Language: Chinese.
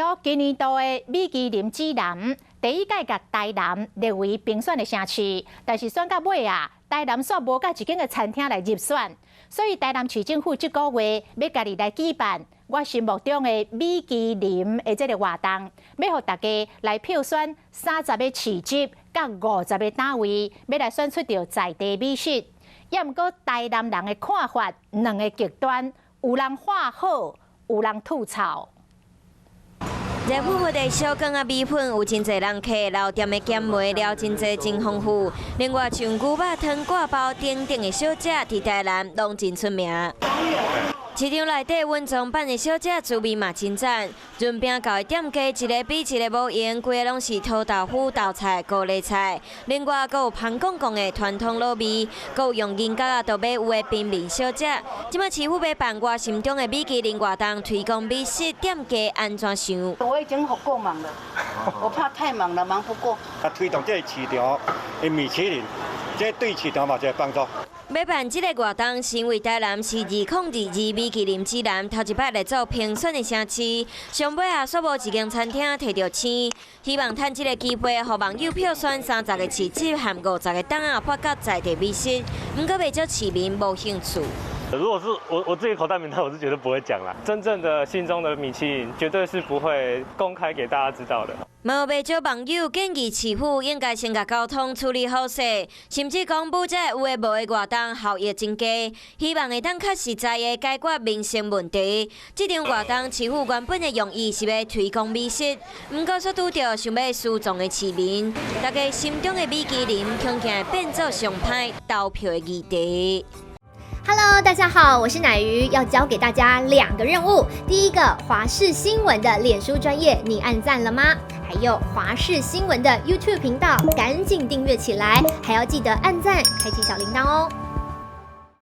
哦，今年度的米其林指南第一届甲台南列为评选的城市，但是选到尾啊，台南煞无甲一间的餐厅来入选，所以台南市政府这个月要家己来举办我心目中的米其林的这个活动，要互大家来票选30个市集甲50个单位，要来选出到在地美食。也毋过台南人的看法两个极端，有人话好，有人吐槽。热乎乎的小羹啊米粉，有真侪人客，老店的咸味料真侪真丰富。另外像牛肉汤、挂包等等的小食，伫台南拢真出名。市场内底温藏版的小食滋味嘛真赞，润饼糕的店家一个比一个无闲，规个拢是土豆腐、豆菜、高丽菜。另外，阁有香公公的传统卤味，阁有用银角啊豆买有的平民小食。即马市府要办我心中的米其林活动，推广美食，店家安怎想？我已经够忙了，我怕太忙了，忙不过。推动这个市场的米其林，这对市场嘛有帮助。要办这个活动，是因为台南是2022米其林指南头一摆来做评选的城市，上尾啊，煞无一间餐厅摕到星，希望趁这个机会，让网友票选30个市集和50个档啊，发掘在地美食。不过，未少市民无兴趣。如果是我自己口袋名单，我是绝对不会讲啦。真正的心中的米其林，绝对是不会公开给大家知道的。嘛有未少网友建议市府应该先甲交通处理好势，甚至讲补这有诶无诶活动效益增加，希望会当较实在诶解决民生问题。这场活动市府原本诶用意是要推广美食，不过却拄到想要输送诶市民，大家心中诶米其林恐惊变作上歹投票诶议题。Hello， 大家好，我是乃瑜，要教给大家2个任务。第一个，华视新闻的脸书专页，你按赞了吗？还有华视新闻的 YouTube 频道，赶紧订阅起来，还要记得按赞，开启小铃铛哦。